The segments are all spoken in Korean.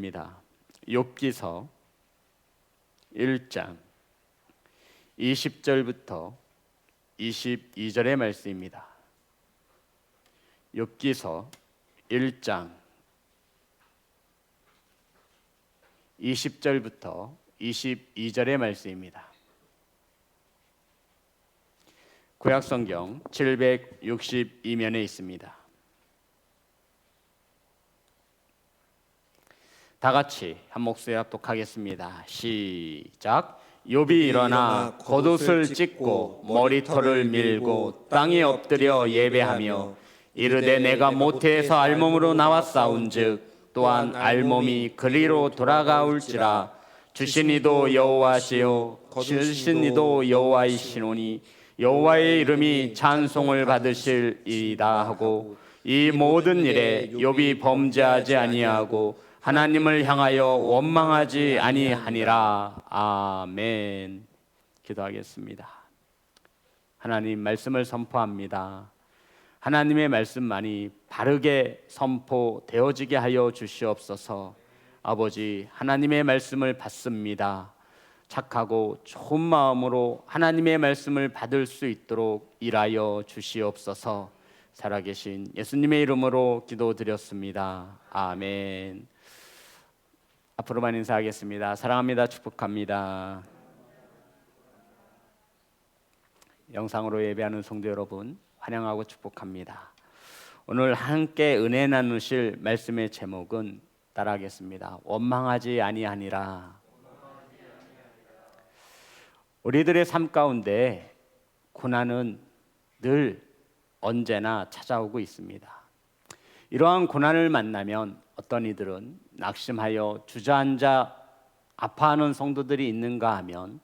말씀입니다. 욥기서 1장 20절부터 22절의 말씀입니다. 욥기서 1장 20절부터 22절의 말씀입니다. 구약성경 762면에 있습니다. 다 같이 한 목소리 합독하겠습니다. 시작. 욥이 일어나 겉옷을 찢고 머리털을 밀고 땅에 엎드려 예배하며 이르되 내가 모태에서 알몸으로 나왔사온즉 또한 알몸이 그리로 돌아가올지라. 주신 이도 여호와시요 주신 이도 여호와이시노니 여호와의 이름이 찬송을 받으실이다 하고 이 모든 일에 욥이 범죄하지 아니하고 하나님을 향하여 원망하지 아니하니라. 아멘. 기도하겠습니다. 하나님 말씀을 선포합니다. 하나님의 말씀만이 바르게 선포되어지게 하여 주시옵소서. 아버지, 하나님의 말씀을 받습니다. 착하고 좋은 마음으로 하나님의 말씀을 받을 수 있도록 일하여 주시옵소서. 살아계신 예수님의 이름으로 기도드렸습니다. 아멘. 앞으로만 인사하겠습니다. 사랑합니다. 축복합니다. 영상으로 예배하는 성도 여러분, 환영하고 축복합니다. 오늘 함께 은혜 나누실 말씀의 제목은 따라하겠습니다. 원망하지 아니하니라. 우리들의 삶 가운데 고난은 늘 언제나 찾아오고 있습니다. 이러한 고난을 만나면 어떤 이들은 낙심하여 주저앉아 아파하는 성도들이 있는가 하면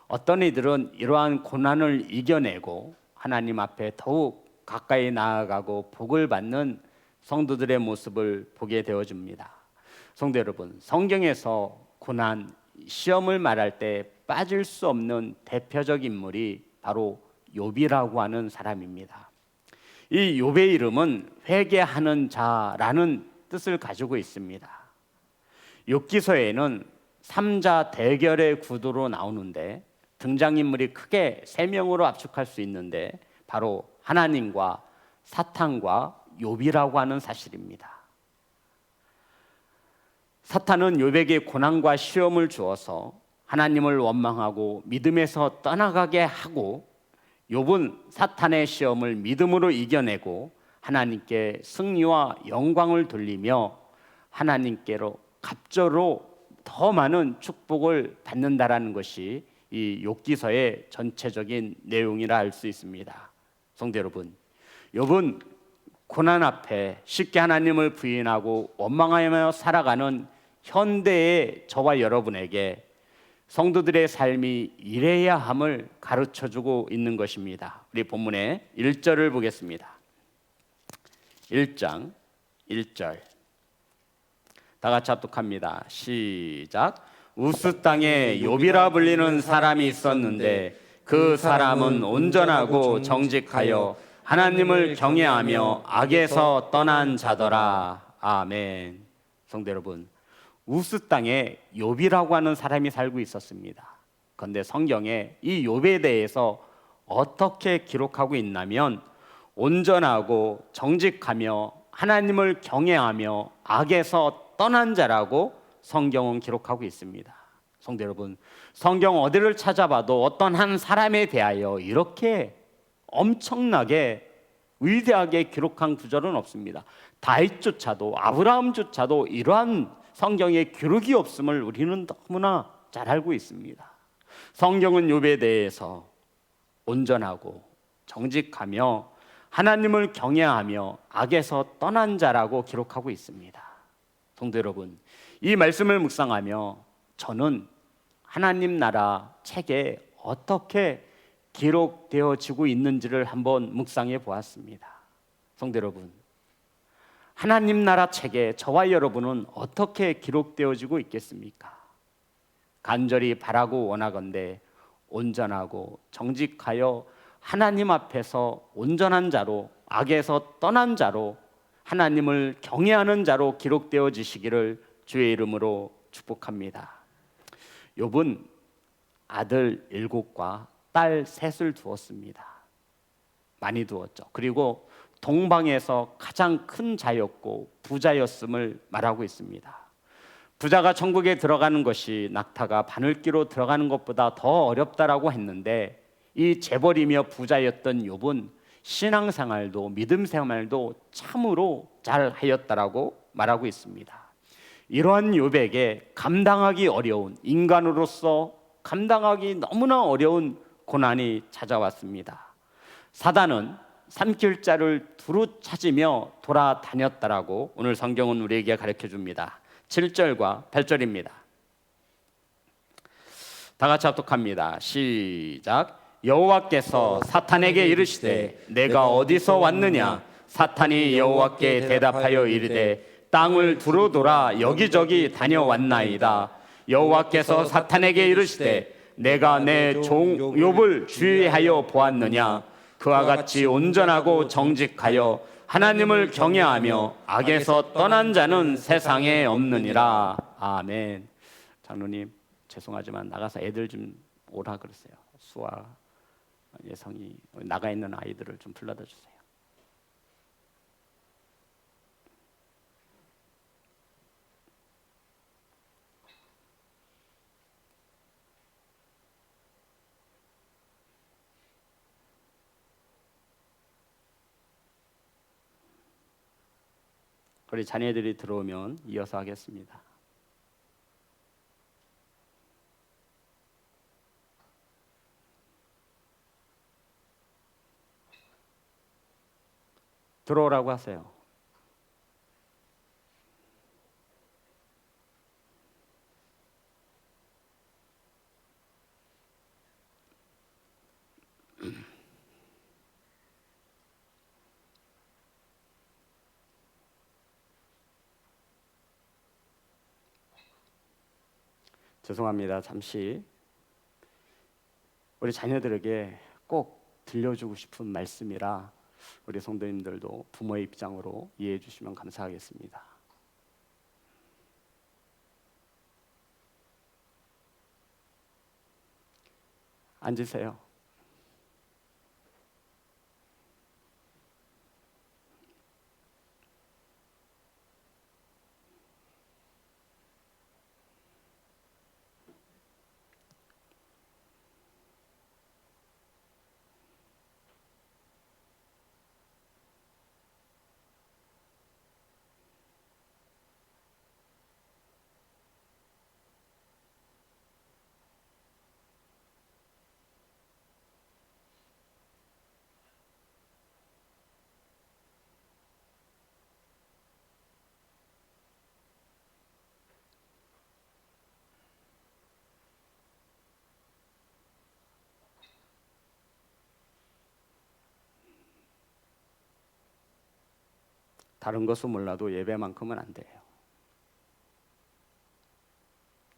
어떤 이들은 이러한 고난을 이겨내고 하나님 앞에 더욱 가까이 나아가고 복을 받는 성도들의 모습을 보게 되어집니다. 성도 여러분, 성경에서 고난, 시험을 말할 때 빠질 수 없는 대표적 인물이 바로 욥이라고 하는 사람입니다. 이 욥의 이름은 회개하는 자라는 뜻을 가지고 있습니다. 욥기서에는 3자 대결의 구도로 나오는데 등장인물이 크게 3명으로 압축할 수 있는데 바로 하나님과 사탄과 욥이라고 하는 사실입니다. 사탄은 욥에게 고난과 시험을 주어서 하나님을 원망하고 믿음에서 떠나가게 하고, 욥은 사탄의 시험을 믿음으로 이겨내고 하나님께 승리와 영광을 돌리며 하나님께로 갑절로 더 많은 축복을 받는다라는 것이 이 욥기서의 전체적인 내용이라 할 수 있습니다. 성도 여러분, 욥은 고난 앞에 쉽게 하나님을 부인하고 원망하며 살아가는 현대의 저와 여러분에게 성도들의 삶이 이래야 함을 가르쳐주고 있는 것입니다. 우리 본문의 1절을 보겠습니다. 1장 1절 다 같이 합독합니다. 시작. 우스 땅에 욥이라 불리는 사람이 있었는데 그 사람은 온전하고 정직하여 하나님을 경외하며 악에서 떠난 자더라. 아멘. 성도 여러분, 우스 땅에 욥이라고 하는 사람이 살고 있었습니다. 그런데 성경에 이 욥에 대해서 어떻게 기록하고 있냐면 온전하고 정직하며 하나님을 경외하며 악에서 떠난 자라고 성경은 기록하고 있습니다. 성도 여러분, 성경 어디를 찾아봐도 어떤 한 사람에 대하여 이렇게 엄청나게 위대하게 기록한 구절은 없습니다. 다윗조차도 아브라함조차도 이러한 성경에 기록이 없음을 우리는 너무나 잘 알고 있습니다. 성경은 욥에 대해서 온전하고 정직하며 하나님을 경외하며 악에서 떠난 자라고 기록하고 있습니다. 성도 여러분, 이 말씀을 묵상하며 저는 하나님 나라 책에 어떻게 기록되어지고 있는지를 한번 묵상해 보았습니다. 성도 여러분, 하나님 나라 책에 저와 여러분은 어떻게 기록되어지고 있겠습니까? 간절히 바라고 원하건대 온전하고 정직하여 하나님 앞에서 온전한 자로 악에서 떠난 자로 하나님을 경외하는 자로 기록되어지시기를 주의 이름으로 축복합니다. 욥은 아들 7과 딸 3을 두었습니다. 많이 두었죠. 그리고 동방에서 가장 큰 자였고 부자였음을 말하고 있습니다. 부자가 천국에 들어가는 것이 낙타가 바늘기로 들어가는 것보다 더 어렵다라고 했는데, 이 재벌이며 부자였던 욥은 신앙생활도 믿음 생활도 참으로 잘하였다라고 말하고 있습니다. 이러한 욥에게 감당하기 어려운, 인간으로서 감당하기 너무나 어려운 고난이 찾아왔습니다. 사단은 삼킬 자를 두루 찾으며 돌아다녔다라고 오늘 성경은 우리에게 가르쳐 줍니다. 7절과 8절입니다. 다 같이 합독합니다. 시작. 여호와께서 사탄에게 이르시되 내가 어디서 왔느냐? 사탄이 여호와께 대답하여 이르되 땅을 두루 돌아 여기저기 다녀왔나이다. 여호와께서 사탄에게 이르시되 내가 내 종 욥을 주의하여 보았느냐? 그와 같이 온전하고 정직하여 하나님을 경외하며 악에서 떠난 자는 세상에 없느니라. 아멘. 장로님, 죄송하지만 나가서 애들 좀 오라 그러세요. 수아, 예성이, 나가 있는 아이들을 좀 불러다 주세요. 우리 자녀들이 들어오면 이어서 하겠습니다. 들어오라고 하세요. 죄송합니다. 잠시 우리 자녀들에게 꼭 들려주고 싶은 말씀이라 우리 성도님들도 부모의 입장으로 이해해 주시면 감사하겠습니다. 앉으세요. 다른 것은 몰라도 예배만큼은 안 돼요.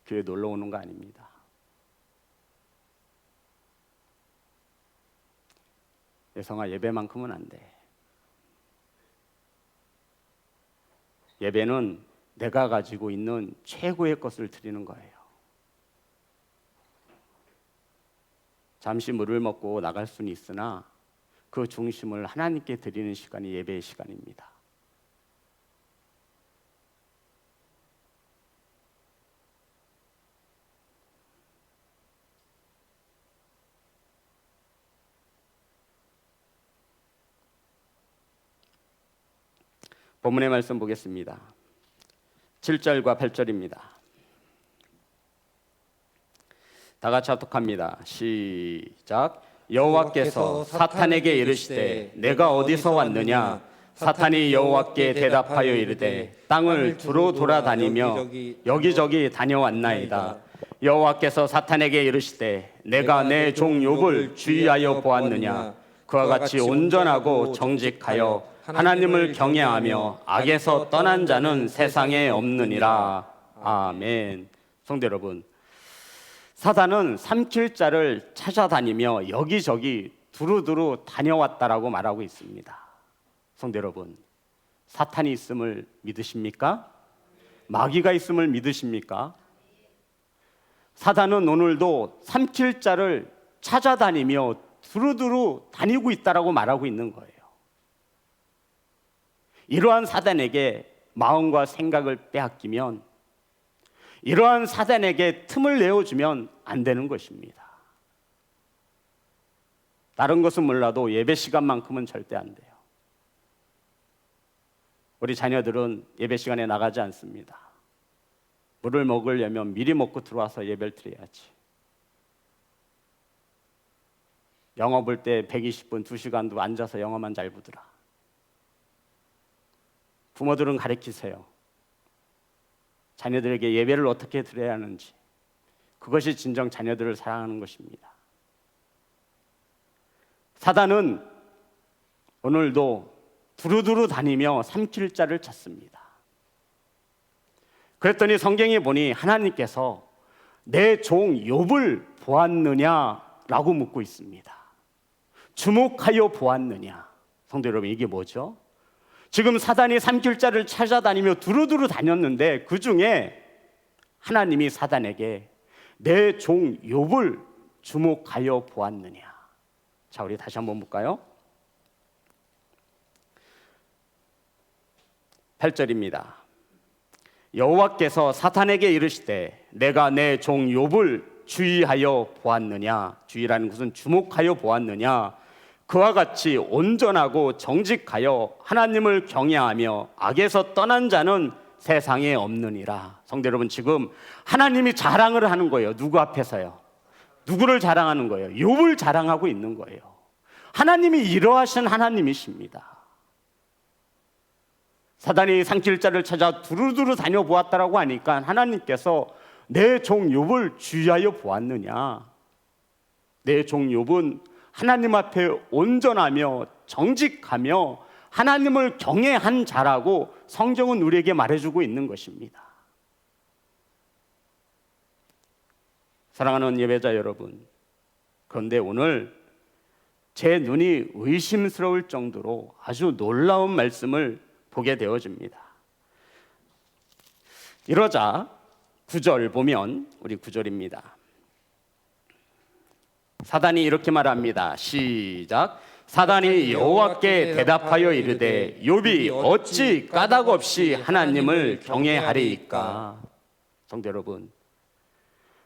교회 놀러 오는 거 아닙니다. 예성아, 예배만큼은 안 돼. 예배는 내가 가지고 있는 최고의 것을 드리는 거예요. 잠시 물을 먹고 나갈 수는 있으나 그 중심을 하나님께 드리는 시간이 예배의 시간입니다. 본문의 말씀 보겠습니다. 7절과 8절입니다. 다 같이 합독합니다. 시작. 여호와께서 사탄에게 이르시되 내가 어디서 왔느냐? 사탄이 여호와께 대답하여 이르되 땅을 두루 돌아다니며 여기저기 다녀왔나이다. 여호와께서 사탄에게 이르시되 내가 내 종 욥을 주의하여 보았느냐? 그와 같이 온전하고 정직하여 하나님을 경외하며 악에서 떠난 자는 세상에 없느니라. 아멘. 성도 여러분, 사단은 삼킬 자를 찾아다니며 여기저기 두루두루 다녀왔다라고 말하고 있습니다. 성도 여러분, 사탄이 있음을 믿으십니까? 마귀가 있음을 믿으십니까? 사단은 오늘도 삼킬 자를 찾아다니며 두루두루 다니고 있다라고 말하고 있는 거예요. 이러한 사단에게 마음과 생각을 빼앗기면, 이러한 사단에게 틈을 내어주면 안 되는 것입니다. 다른 것은 몰라도 예배 시간만큼은 절대 안 돼요. 우리 자녀들은 예배 시간에 나가지 않습니다. 물을 먹으려면 미리 먹고 들어와서 예배를 드려야지. 영어 볼 때 120분, 2시간도 앉아서 영어만 잘 보더라. 부모들은 가르치세요. 자녀들에게 예배를 어떻게 드려야 하는지. 그것이 진정 자녀들을 사랑하는 것입니다. 사단은 오늘도 두루두루 다니며 삼킬 자를 찾습니다. 그랬더니 성경에 보니 하나님께서 내 종 욥을 보았느냐라고 묻고 있습니다. 주목하여 보았느냐. 성도 여러분, 이게 뭐죠? 지금 사단이 삼킬 자를 찾아다니며 두루두루 다녔는데 그 중에 하나님이 사단에게 내 종 욥을 주목하여 보았느냐. 자, 우리 다시 한번 볼까요? 8절입니다. 여호와께서 사탄에게 이르시되 내가 내 종 욥을 주의하여 보았느냐. 주의라는 것은 주목하여 보았느냐. 그와 같이 온전하고 정직하여 하나님을 경외하며 악에서 떠난 자는 세상에 없느니라. 성도 여러분, 지금 하나님이 자랑을 하는 거예요. 누구 앞에서요? 누구를 자랑하는 거예요? 욥을 자랑하고 있는 거예요. 하나님이 이러하신 하나님이십니다. 사단이 삼킬 자를 찾아 두루두루 다녀보았다라고 하니까 하나님께서 내 종 욥을 주의하여 보았느냐. 내 종 욥은 하나님 앞에 온전하며 정직하며 하나님을 경외한 자라고 성경은 우리에게 말해주고 있는 것입니다. 사랑하는 예배자 여러분, 그런데 오늘 제 눈이 의심스러울 정도로 아주 놀라운 말씀을 보게 되어집니다. 이러자 9절 보면, 우리 9절입니다. 사단이 이렇게 말합니다. 시작. 사단이 여호와께 대답하여 이르되 욥이 어찌 까닭 없이 하나님을 경외하리이까. 성도 여러분,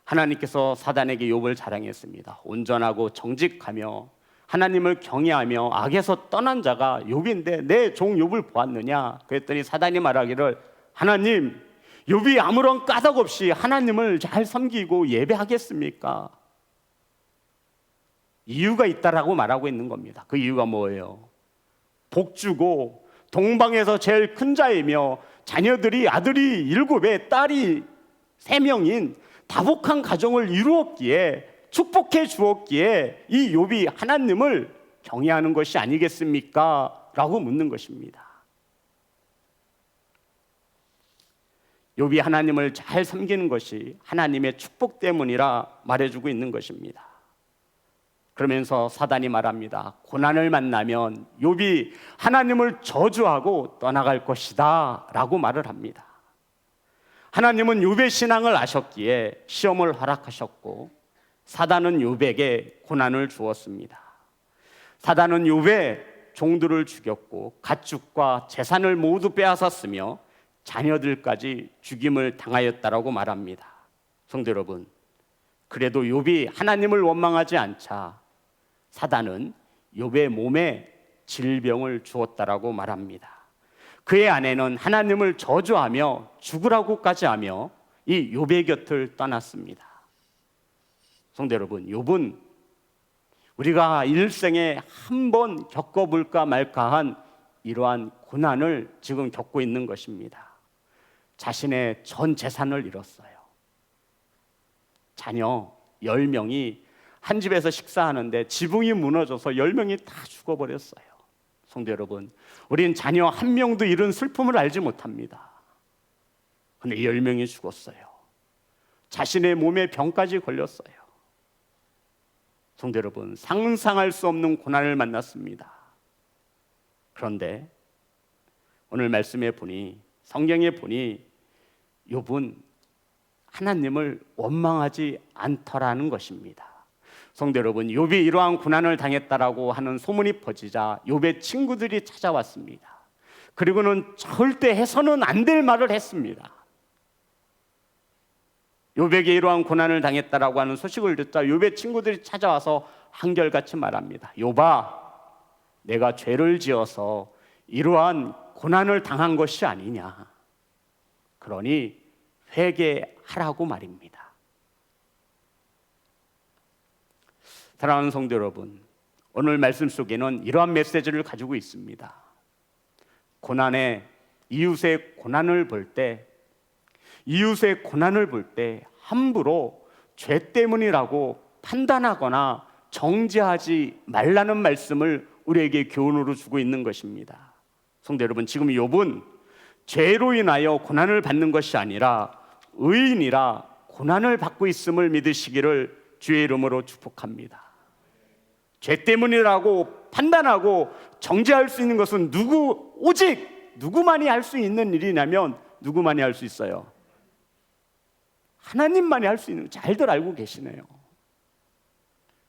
하나님께서 사단에게 욥을 자랑했습니다. 온전하고 정직하며 하나님을 경외하며 악에서 떠난 자가 욥인데 내 종 욥을 보았느냐. 그랬더니 사단이 말하기를 하나님, 욥이 아무런 까닭 없이 하나님을 잘 섬기고 예배하겠습니까? 이유가 있다라고 말하고 있는 겁니다. 그 이유가 뭐예요? 복주고 동방에서 제일 큰 자이며 자녀들이 아들이 7에 딸이 3명인 다복한 가정을 이루었기에, 축복해 주었기에 이 욥이 하나님을 경외하는 것이 아니겠습니까? 라고 묻는 것입니다. 욥이 하나님을 잘 섬기는 것이 하나님의 축복 때문이라 말해주고 있는 것입니다. 그러면서 사단이 말합니다. 고난을 만나면 욥이 하나님을 저주하고 떠나갈 것이다 라고 말을 합니다. 하나님은 욥의 신앙을 아셨기에 시험을 허락하셨고, 사단은 욥에게 고난을 주었습니다. 사단은 욥의 종들을 죽였고 가축과 재산을 모두 빼앗았으며 자녀들까지 죽임을 당하였다라고 말합니다. 성도 여러분, 그래도 욥이 하나님을 원망하지 않자 사단은 욥의 몸에 질병을 주었다라고 말합니다. 그의 아내는 하나님을 저주하며 죽으라고까지 하며 이 욥의 곁을 떠났습니다. 성도 여러분, 욥은 우리가 일생에 한 번 겪어볼까 말까한 이러한 고난을 지금 겪고 있는 것입니다. 자신의 전 재산을 잃었어요. 자녀 10명이 한 집에서 식사하는데 지붕이 무너져서 10명이 다 죽어버렸어요. 성도 여러분, 우린 자녀 1명도 잃은 슬픔을 알지 못합니다. 그런데 10명이 죽었어요. 자신의 몸에 병까지 걸렸어요. 성도 여러분, 상상할 수 없는 고난을 만났습니다. 그런데 오늘 말씀에 보니, 성경에 보니 욥은 하나님을 원망하지 않더라는 것입니다. 성도 여러분, 욥이 이러한 고난을 당했다라고 하는 소문이 퍼지자 욥의 친구들이 찾아왔습니다. 그리고는 절대 해서는 안 될 말을 했습니다. 욥에게 이러한 고난을 당했다라고 하는 소식을 듣자 욥의 친구들이 찾아와서 한결같이 말합니다. 욥아, 내가 죄를 지어서 이러한 고난을 당한 것이 아니냐. 그러니 회개하라고 말입니다. 사랑하는 성도 여러분, 오늘 말씀 속에는 이러한 메시지를 가지고 있습니다. 이웃의 고난을 볼 때 함부로 죄 때문이라고 판단하거나 정죄하지 말라는 말씀을 우리에게 교훈으로 주고 있는 것입니다. 성도 여러분, 지금 욥은 죄로 인하여 고난을 받는 것이 아니라 의인이라 고난을 받고 있음을 믿으시기를 주의 이름으로 축복합니다. 죄 때문이라고 판단하고 정죄할 수 있는 것은 오직 누구만이 할 수 있는 일이냐면 누구만이 할 수 있어요? 하나님만이 할 수 있는, 잘들 알고 계시네요.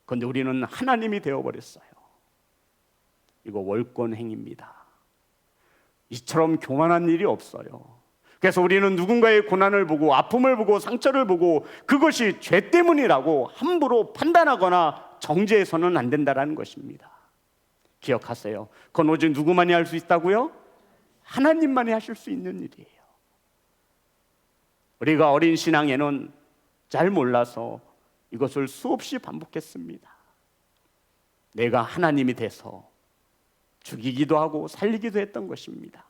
그런데 우리는 하나님이 되어버렸어요. 이거 월권행입니다. 이처럼 교만한 일이 없어요. 그래서 우리는 누군가의 고난을 보고 아픔을 보고 상처를 보고 그것이 죄 때문이라고 함부로 판단하거나 정죄해서는 안 된다는 것입니다. 기억하세요. 그건 오직 누구만이 할 수 있다고요? 하나님만이 하실 수 있는 일이에요. 우리가 어린 신앙에는 잘 몰라서 이것을 수없이 반복했습니다. 내가 하나님이 돼서 죽이기도 하고 살리기도 했던 것입니다.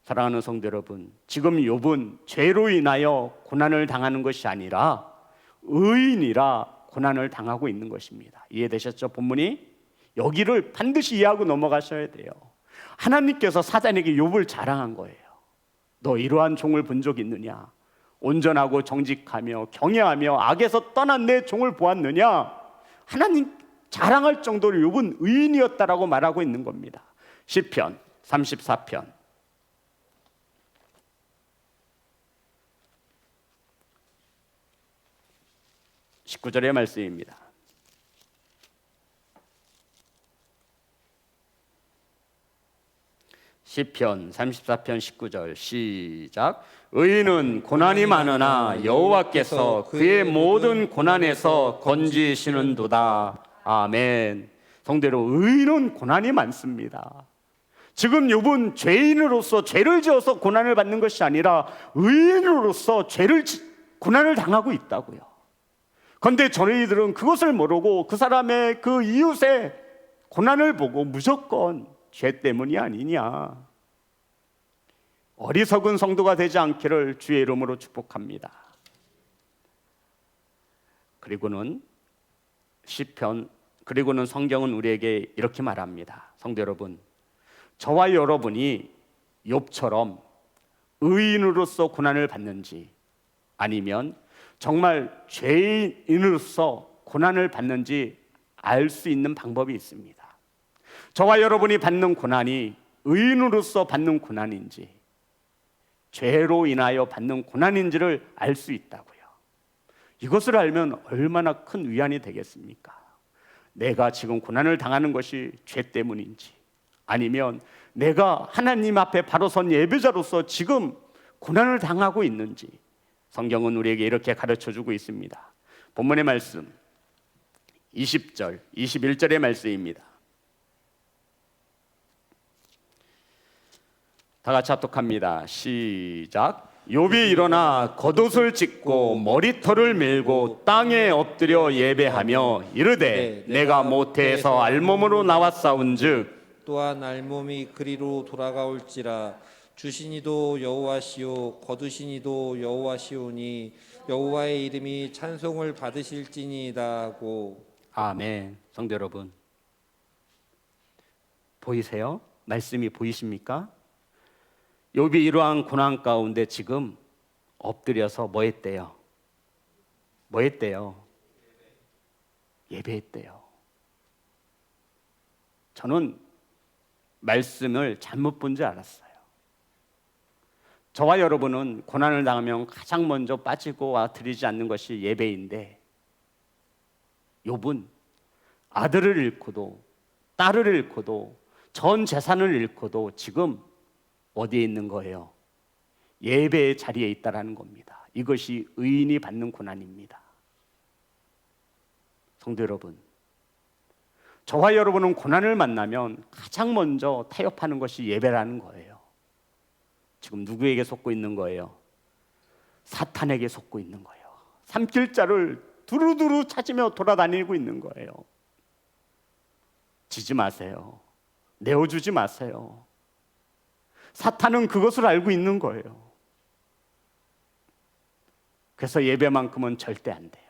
사랑하는 성도 여러분, 지금 욥은 죄로 인하여 고난을 당하는 것이 아니라 의인이라 고난을 당하고 있는 것입니다. 이해되셨죠? 본문이 여기를 반드시 이해하고 넘어가셔야 돼요. 하나님께서 사단에게 욥을 자랑한 거예요. 너 이러한 종을 본 적 있느냐? 온전하고 정직하며 경외하며 악에서 떠난 내 종을 보았느냐? 하나님 자랑할 정도로 욥은 의인이었다라고 말하고 있는 겁니다. 시편 34편 19절의 말씀입니다. 시편 34편 19절 시작. 의인은 고난이 많으나 여호와께서 그의 모든 고난에서 건지시는도다. 아멘. 성도 여러분, 의인은 고난이 많습니다. 지금 욥은 죄인으로서 죄를 지어서 고난을 받는 것이 아니라 의인으로서 고난을 당하고 있다고요. 그런데 저희들은 그것을 모르고 그 사람의 그 이웃의 고난을 보고 무조건 죄 때문이 아니냐. 어리석은 성도가 되지 않기를 주의 이름으로 축복합니다. 그리고는 성경은 우리에게 이렇게 말합니다. 성도 여러분, 저와 여러분이 욥처럼 의인으로서 고난을 받는지 아니면 정말 죄인으로서 고난을 받는지 알 수 있는 방법이 있습니다. 저와 여러분이 받는 고난이 의인으로서 받는 고난인지 죄로 인하여 받는 고난인지를 알 수 있다고요. 이것을 알면 얼마나 큰 위안이 되겠습니까? 내가 지금 고난을 당하는 것이 죄 때문인지 아니면 내가 하나님 앞에 바로 선 예배자로서 지금 고난을 당하고 있는지 성경은 우리에게 이렇게 가르쳐주고 있습니다. 본문의 말씀 20절, 21절의 말씀입니다. 다 같이 합독합니다. 시작. 욥이 일어나 겉옷을 찢고 머리털을 밀고 땅에 엎드려 예배하며 이르되 내가 모태에서 알몸으로 나왔사온즉 또한 알몸이 그리로 돌아가올지라 주시니도 여호와시오 거두시니도 여호와시오니 여호와의 이름이 찬송을 받으실지니이다 하고. 아멘. 성도 여러분, 보이세요? 말씀이 보이십니까? 욥이 이러한 고난 가운데 지금 엎드려서 뭐 했대요? 예배했대요. 저는 말씀을 잘못 본 줄 알았어요. 저와 여러분은 고난을 당하면 가장 먼저 빠지고 와 드리지 않는 것이 예배인데, 욥은 아들을 잃고도 딸을 잃고도 전 재산을 잃고도 지금 어디에 있는 거예요? 예배의 자리에 있다라는 겁니다. 이것이 의인이 받는 고난입니다. 성도 여러분, 저와 여러분은 고난을 만나면 가장 먼저 타협하는 것이 예배라는 거예요. 지금 누구에게 속고 있는 거예요? 사탄에게 속고 있는 거예요. 삼킬자를 두루두루 찾으며 돌아다니고 있는 거예요. 지지 마세요. 내어주지 마세요. 사탄은 그것을 알고 있는 거예요. 그래서 예배만큼은 절대 안 돼요.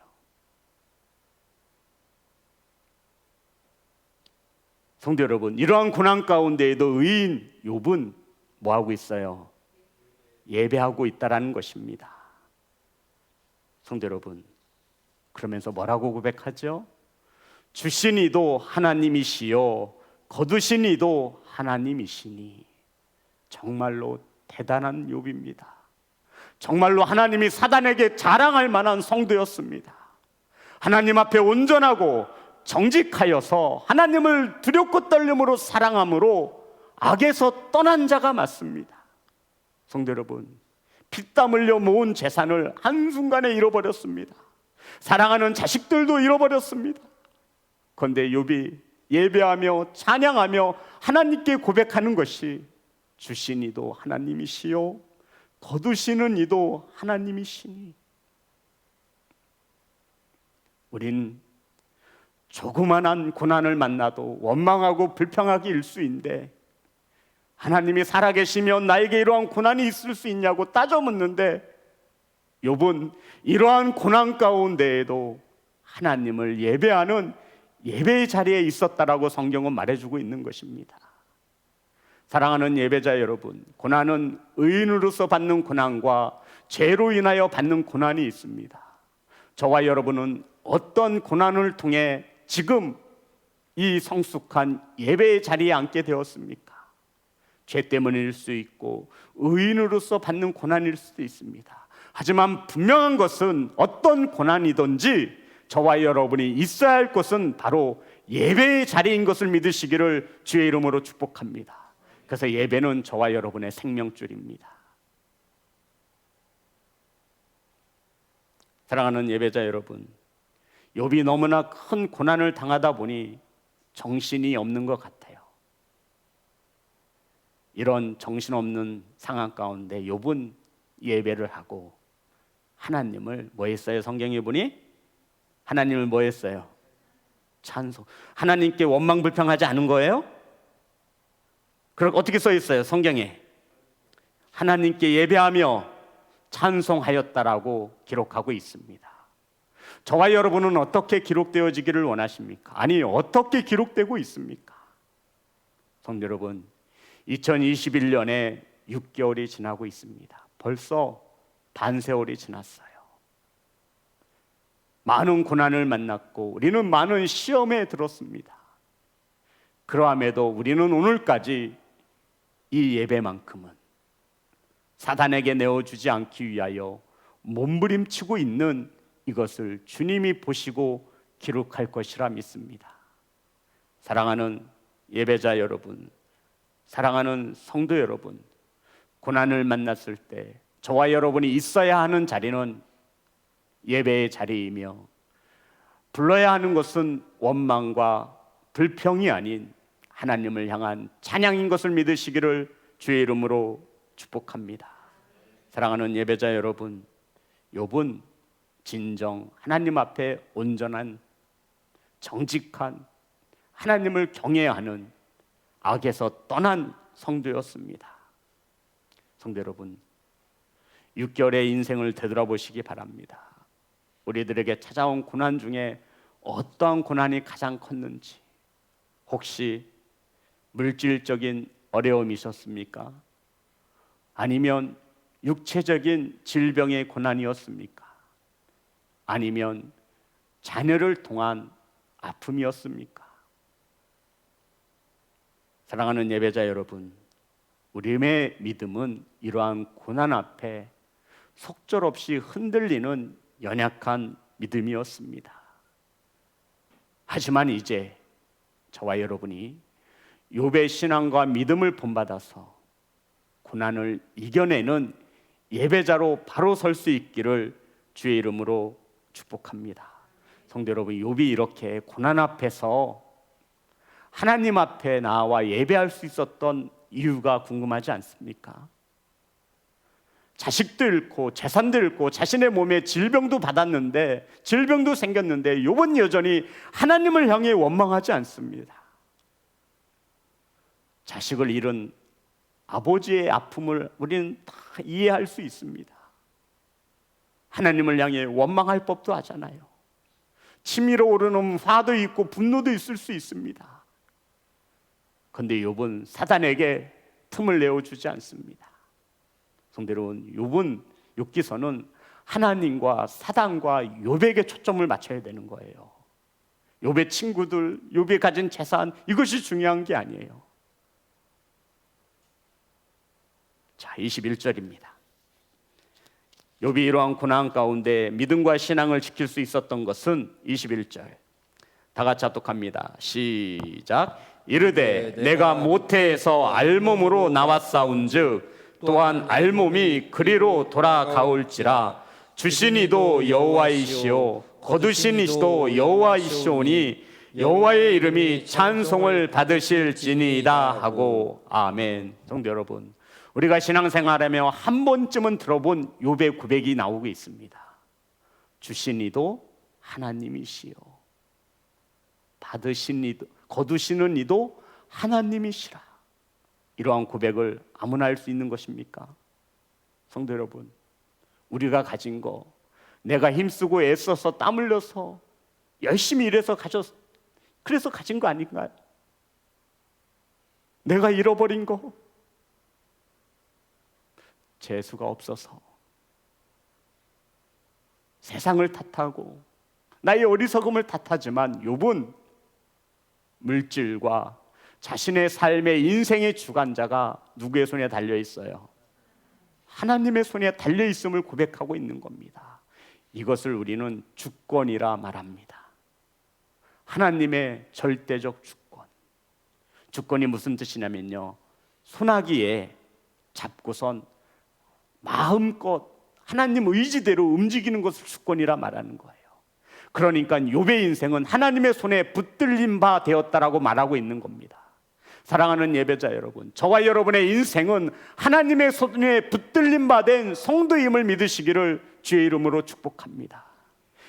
성도 여러분, 이러한 고난 가운데에도 의인 욥은 뭐하고 있어요? 예배하고 있다라는 것입니다. 성도 여러분, 그러면서 뭐라고 고백하죠? 주신 이도 하나님이시요 거두신 이도 하나님이시니. 정말로 대단한 욥입니다. 정말로 하나님이 사단에게 자랑할 만한 성도였습니다. 하나님 앞에 온전하고 정직하여서 하나님을 두렵고 떨림으로 사랑함으로 악에서 떠난 자가 맞습니다. 성도 여러분, 피땀 흘려 모은 재산을 한순간에 잃어버렸습니다. 사랑하는 자식들도 잃어버렸습니다. 그런데 욥이 예배하며 찬양하며 하나님께 고백하는 것이 주신 이도 하나님이시요 거두시는 이도 하나님이시니. 우린 조그만한 고난을 만나도 원망하고 불평하기 일쑤인데, 하나님이 살아계시면 나에게 이러한 고난이 있을 수 있냐고 따져 묻는데, 욥은 이러한 고난 가운데에도 하나님을 예배하는 예배의 자리에 있었다라고 성경은 말해주고 있는 것입니다. 사랑하는 예배자 여러분, 고난은 의인으로서 받는 고난과 죄로 인하여 받는 고난이 있습니다. 저와 여러분은 어떤 고난을 통해 지금 이 성숙한 예배의 자리에 앉게 되었습니까? 죄 때문일 수 있고 의인으로서 받는 고난일 수도 있습니다. 하지만 분명한 것은 어떤 고난이든지 저와 여러분이 있어야 할 것은 바로 예배의 자리인 것을 믿으시기를 주의 이름으로 축복합니다. 그래서 예배는 저와 여러분의 생명줄입니다. 사랑하는 예배자 여러분, 욥이 너무나 큰 고난을 당하다 보니 정신이 없는 것 같아요. 이런 정신없는 상황 가운데 욥은 예배를 하고 하나님을 뭐 했어요? 성경에 보니 하나님을 뭐 했어요? 찬송. 하나님께 원망불평하지 않은 거예요? 그럼 어떻게 써 있어요? 성경에 하나님께 예배하며 찬송하였다라고 기록하고 있습니다. 저와 여러분은 어떻게 기록되어지기를 원하십니까? 아니, 어떻게 기록되고 있습니까? 성도 여러분, 2021년에 6개월이 지나고 있습니다. 벌써 반세월이 지났어요. 많은 고난을 만났고 우리는 많은 시험에 들었습니다. 그러함에도 우리는 오늘까지 이 예배만큼은 사단에게 내어주지 않기 위하여 몸부림치고 있는 이것을 주님이 보시고 기록할 것이라 믿습니다. 사랑하는 예배자 여러분, 사랑하는 성도 여러분, 고난을 만났을 때 저와 여러분이 있어야 하는 자리는 예배의 자리이며, 불러야 하는 것은 원망과 불평이 아닌 하나님을 향한 찬양인 것을 믿으시기를 주의 이름으로 축복합니다. 사랑하는 예배자 여러분, 욥은 진정 하나님 앞에 온전한 정직한 하나님을 경외하는 악에서 떠난 성도였습니다. 성도 여러분, 6개월의 인생을 되돌아보시기 바랍니다. 우리들에게 찾아온 고난 중에 어떠한 고난이 가장 컸는지, 혹시 물질적인 어려움이셨습니까? 아니면 육체적인 질병의 고난이었습니까? 아니면 자녀를 통한 아픔이었습니까? 사랑하는 예배자 여러분, 우리의 믿음은 이러한 고난 앞에 속절없이 흔들리는 연약한 믿음이었습니다. 하지만 이제 저와 여러분이 욥의 신앙과 믿음을 본받아서 고난을 이겨내는 예배자로 바로 설 수 있기를 주의 이름으로 축복합니다. 성도 여러분, 욥이 이렇게 고난 앞에서 하나님 앞에 나와 예배할 수 있었던 이유가 궁금하지 않습니까? 자식도 잃고 재산도 잃고 자신의 몸에 질병도 받았는데, 질병도 생겼는데 욥은 여전히 하나님을 향해 원망하지 않습니다. 자식을 잃은 아버지의 아픔을 우리는 다 이해할 수 있습니다. 하나님을 향해 원망할 법도 하잖아요. 치밀어 오르는 화도 있고 분노도 있을 수 있습니다. 그런데 욥은 사단에게 틈을 내어주지 않습니다. 성도 여러분, 욥기서는 하나님과 사단과 욥에게 초점을 맞춰야 되는 거예요. 욥의 친구들, 욥이 가진 재산, 이것이 중요한 게 아니에요. 자, 21절입니다. 욥이 이러한 고난 가운데 믿음과 신앙을 지킬 수 있었던 것은 21절 다 같이 합독합니다. 시작. 이르되 내가 모태에서 알몸으로 나왔사온즉 또한 알몸이 그리로 돌아가올지라 주신 이도 여호와이시오 거두신 이시도 여호와이시오니 여호와의 이름이 찬송을 받으실지니이다 하고 아멘. 성도 여러분, 우리가 신앙생활하며 한 번쯤은 들어본 욥의 고백이 나오고 있습니다. 주신 이도 하나님이시요 받으신 이도 거두시는 이도 하나님이시라. 이러한 고백을 아무나 할 수 있는 것입니까? 성도 여러분, 우리가 가진 거, 내가 힘쓰고 애써서 땀 흘려서 열심히 일해서 그래서 가진 거 아닌가요? 내가 잃어버린 거, 재수가 없어서 세상을 탓하고 나의 어리석음을 탓하지만 욥은 물질과 자신의 삶의 인생의 주관자가 누구의 손에 달려 있어요? 하나님의 손에 달려 있음을 고백하고 있는 겁니다. 이것을 우리는 주권이라 말합니다. 하나님의 절대적 주권. 주권이 무슨 뜻이냐면요, 소나기에 잡고선 마음껏 하나님 의지대로 움직이는 것을 주권이라 말하는 거예요. 그러니까 욥의 인생은 하나님의 손에 붙들린 바 되었다라고 말하고 있는 겁니다. 사랑하는 예배자 여러분, 저와 여러분의 인생은 하나님의 손에 붙들린 바 된 성도임을 믿으시기를 주의 이름으로 축복합니다.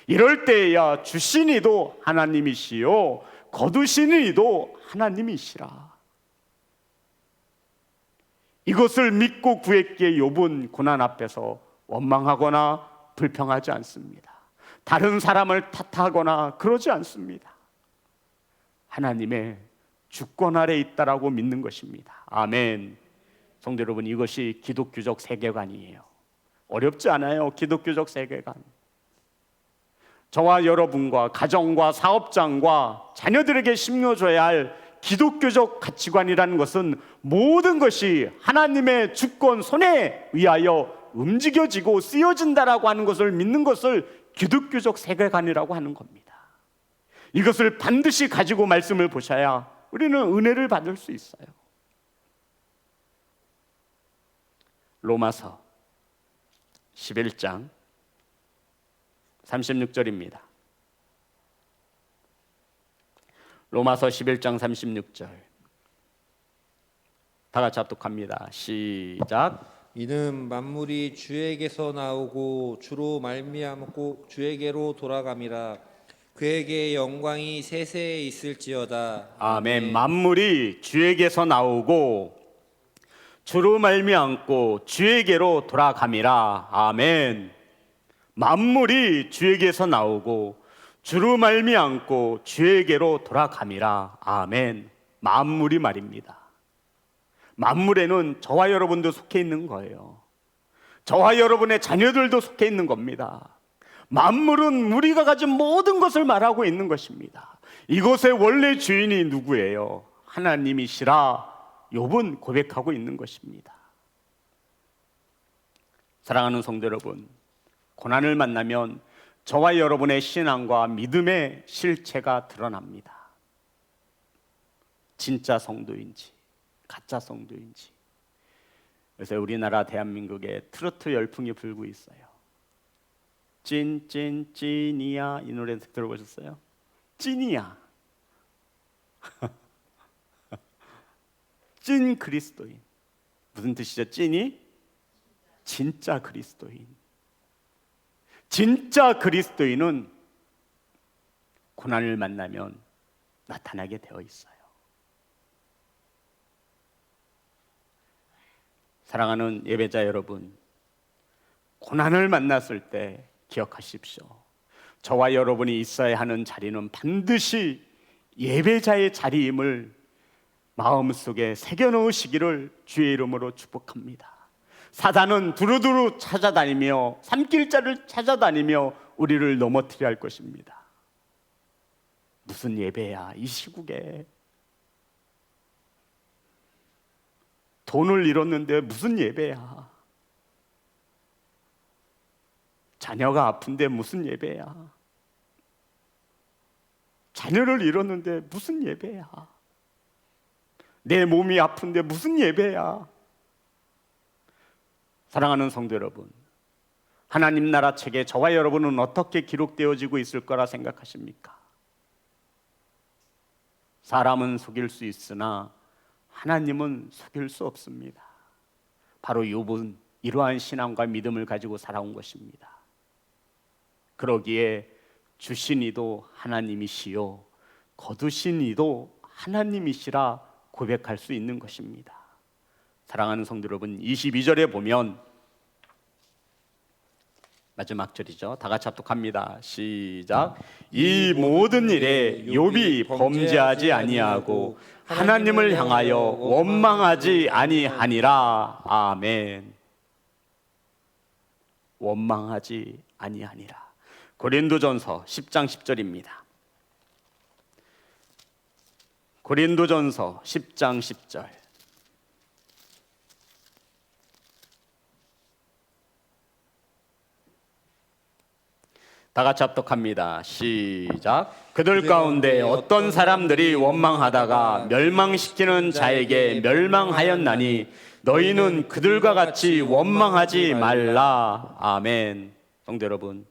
이럴 때에야 주신 이도 하나님이시요 거두시는 이도 하나님이시라. 이것을 믿고 구했기에 욥은 고난 앞에서 원망하거나 불평하지 않습니다. 다른 사람을 탓하거나 그러지 않습니다. 하나님의 주권 아래 있다라고 믿는 것입니다. 아멘. 성도 여러분, 이것이 기독교적 세계관이에요. 어렵지 않아요. 기독교적 세계관. 저와 여러분과 가정과 사업장과 자녀들에게 심겨줘야 할 기독교적 가치관이라는 것은 모든 것이 하나님의 주권 손에 의하여 움직여지고 쓰여진다라고 하는 것을 믿는 것을 기독교적 세계관이라고 하는 겁니다. 이것을 반드시 가지고 말씀을 보셔야 우리는 은혜를 받을 수 있어요. 로마서 11장 36절입니다. 로마서 11장 36절 다 같이 합독합니다. 시작. 이는 만물이 주에게서 나오고 주로 말미암고 주에게로 돌아감이라 그에게 영광이 세세에 있을지어다. 아멘. 만물이 주에게서 나오고 주로 말미암고 주에게로 돌아감이라. 아멘. 만물이 주에게서 나오고 주로 말미암고 주에게로 돌아감이라. 아멘. 만물이 말입니다. 만물에는 저와 여러분도 속해 있는 거예요. 저와 여러분의 자녀들도 속해 있는 겁니다. 만물은 우리가 가진 모든 것을 말하고 있는 것입니다. 이것의 원래 주인이 누구예요? 하나님이시라 욥은 고백하고 있는 것입니다. 사랑하는 성도 여러분, 고난을 만나면 저와 여러분의 신앙과 믿음의 실체가 드러납니다. 진짜 성도인지 가짜 성도인지. 요새 우리나라 대한민국에 트로트 열풍이 불고 있어요. 찐이야, 이 노래 들어보셨어요? 찐이야. 찐 그리스도인. 무슨 뜻이죠? 찐이? 진짜 그리스도인. 진짜 그리스도인은 고난을 만나면 나타나게 되어 있어요. 사랑하는 예배자 여러분, 고난을 만났을 때 기억하십시오. 저와 여러분이 있어야 하는 자리는 반드시 예배자의 자리임을 마음속에 새겨놓으시기를 주의 이름으로 축복합니다. 사단은 두루두루 찾아다니며 산길자를 찾아다니며 우리를 넘어뜨려 할 것입니다. 무슨 예배야 이 시국에. 돈을 잃었는데 무슨 예배야. 자녀가 아픈데 무슨 예배야. 자녀를 잃었는데 무슨 예배야. 내 몸이 아픈데 무슨 예배야. 사랑하는 성도 여러분, 하나님 나라 책에 저와 여러분은 어떻게 기록되어지고 있을 거라 생각하십니까? 사람은 속일 수 있으나 하나님은 속일 수 없습니다. 바로 욥은 이러한 신앙과 믿음을 가지고 살아온 것입니다. 그러기에 주신 이도 하나님이시요 거두신 이도 하나님이시라 고백할 수 있는 것입니다. 사랑하는 성도 여러분, 22절에 보면 마지막 절이죠. 다 같이 합독합니다. 시작. 이 모든 일에 욥이 범죄하지 아니하고 하나님을 향하여 원망하지 아니하니라. 아멘. 원망하지 아니하니라. 고린도전서 10장 10절입니다. 고린도전서 10장 10절. 다 같이 합독합니다. 시작. 그들 가운데 어떤 사람들이 원망하다가 멸망시키는 자에게 멸망하였나니 너희는 그들과 같이 원망하지 말라. 아멘. 성도 여러분,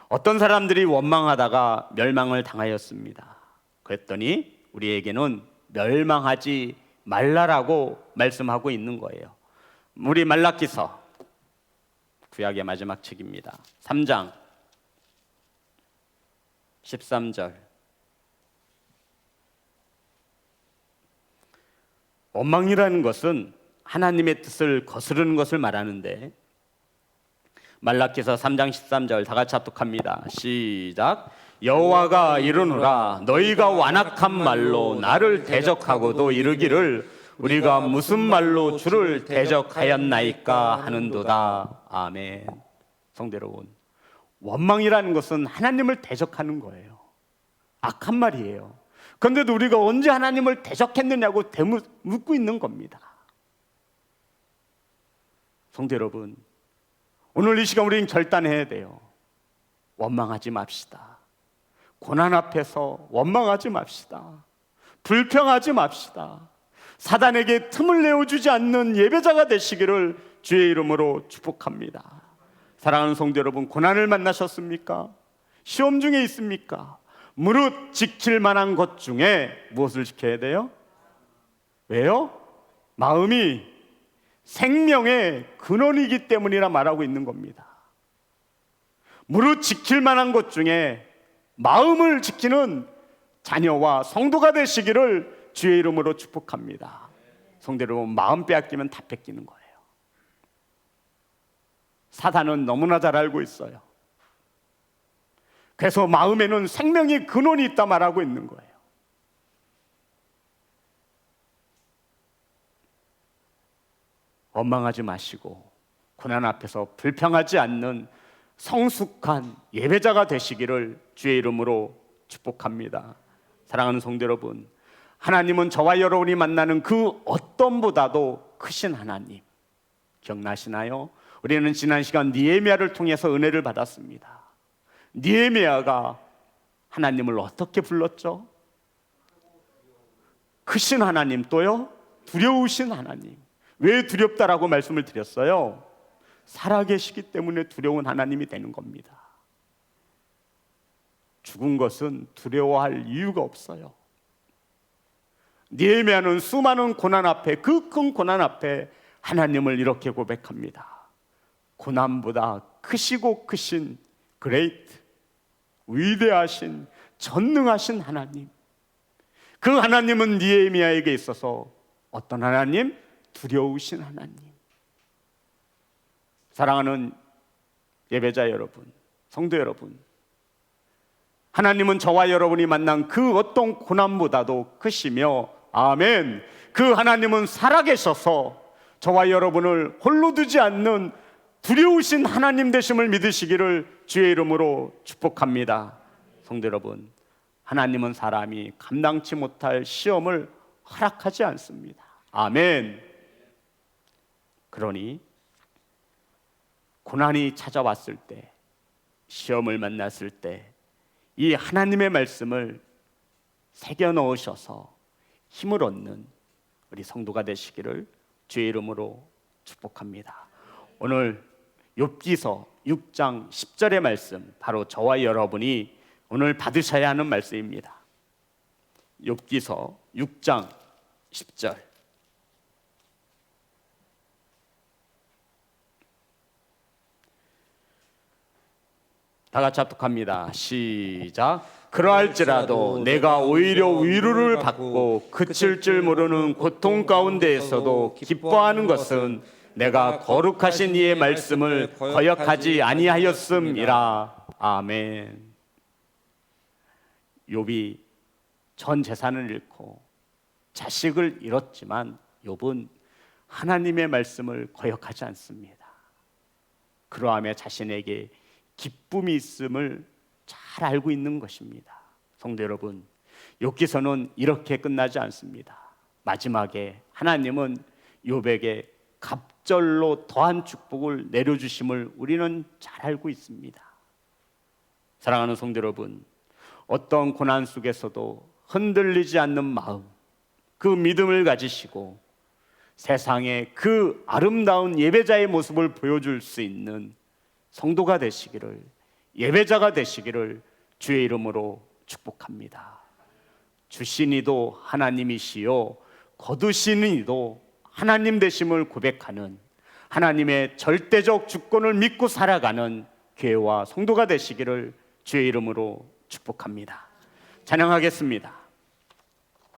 어떤 사람들이 원망하다가 멸망을 당하였습니다. 그랬더니 우리에게는 멸망하지 말라라고 말씀하고 있는 거예요. 우리 말라기서, 구약의 마지막 책입니다. 3장 13절. 원망이라는 것은 하나님의 뜻을 거스르는 것을 말하는데, 말라기서 3장 13절 다 같이 합독합니다. 시작. 여호와가 이르노라 너희가 완악한 말로 나를 대적하고도 이르기를 우리가 무슨 말로 주를 대적하였나이까 하는도다. 아멘. 성도 여러분, 원망이라는 것은 하나님을 대적하는 거예요. 악한 말이에요. 그런데도 우리가 언제 하나님을 대적했느냐고 묻고 있는 겁니다. 성도 여러분, 오늘 이 시간 우리는 결단해야 돼요. 원망하지 맙시다. 고난 앞에서 원망하지 맙시다. 불평하지 맙시다. 사단에게 틈을 내어주지 않는 예배자가 되시기를 주의 이름으로 축복합니다. 사랑하는 성도 여러분, 고난을 만나셨습니까? 시험 중에 있습니까? 무릇 지킬 만한 것 중에 무엇을 지켜야 돼요? 왜요? 마음이 생명의 근원이기 때문이라 말하고 있는 겁니다. 무릇 지킬 만한 것 중에 마음을 지키는 자녀와 성도가 되시기를 주의 이름으로 축복합니다. 성도 여러분, 마음 빼앗기면 다 뺏기는 거예요. 사단은 너무나 잘 알고 있어요. 그래서 마음에는 생명의 근원이 있다 말하고 있는 거예요. 원망하지 마시고 고난 앞에서 불평하지 않는 성숙한 예배자가 되시기를 주의 이름으로 축복합니다. 사랑하는 성도 여러분, 하나님은 저와 여러분이 만나는 그 어떤 보다도 크신 하나님. 기억나시나요? 우리는 지난 시간 느헤미야를 통해서 은혜를 받았습니다. 느헤미야가 하나님을 어떻게 불렀죠? 크신 하나님, 또요 두려우신 하나님. 왜 두렵다라고 말씀을 드렸어요? 살아계시기 때문에 두려운 하나님이 되는 겁니다. 죽은 것은 두려워할 이유가 없어요. 느헤미야는 수많은 고난 앞에, 그 큰 고난 앞에 하나님을 이렇게 고백합니다. 고난보다 크시고 크신 그레이트, 위대하신 전능하신 하나님. 그 하나님은 느헤미야에게 있어서 어떤 하나님? 두려우신 하나님. 사랑하는 예배자 여러분, 성도 여러분, 하나님은 저와 여러분이 만난 그 어떤 고난보다도 크시며, 아멘, 그 하나님은 살아계셔서 저와 여러분을 홀로 두지 않는 두려우신 하나님 되심을 믿으시기를 주의 이름으로 축복합니다. 성도 여러분, 하나님은 사람이 감당치 못할 시험을 허락하지 않습니다. 아멘. 그러니 고난이 찾아왔을 때, 시험을 만났을 때 이 하나님의 말씀을 새겨 넣으셔서 힘을 얻는 우리 성도가 되시기를 주의 이름으로 축복합니다. 오늘 욥기서 6장 10절의 말씀, 바로 저와 여러분이 오늘 받으셔야 하는 말씀입니다. 욥기서 6장 10절. 다 같이 합독합니다. 시작. 그러할지라도 내가 오히려 위로를 받고 그칠 줄 모르는 고통 가운데에서도 기뻐하는 것은 내가 거룩하신 이의 말씀을 거역하지 아니하였음이라. 아멘. 욥이 전 재산을 잃고 자식을 잃었지만 욥은 하나님의 말씀을 거역하지 않습니다. 그러함에 자신에게 기쁨이 있음을 잘 알고 있는 것입니다. 성도 여러분, 욥기서는 이렇게 끝나지 않습니다. 마지막에 하나님은 욥에게 갑절로 더한 축복을 내려주심을 우리는 잘 알고 있습니다. 사랑하는 성도 여러분, 어떤 고난 속에서도 흔들리지 않는 마음, 그 믿음을 가지시고 세상에 그 아름다운 예배자의 모습을 보여줄 수 있는 성도가 되시기를, 예배자가 되시기를 주의 이름으로 축복합니다. 주신 이도 하나님이시요 거두시는 이도 하나님 되심을 고백하는, 하나님의 절대적 주권을 믿고 살아가는 교회와 성도가 되시기를 주의 이름으로 축복합니다. 찬양하겠습니다.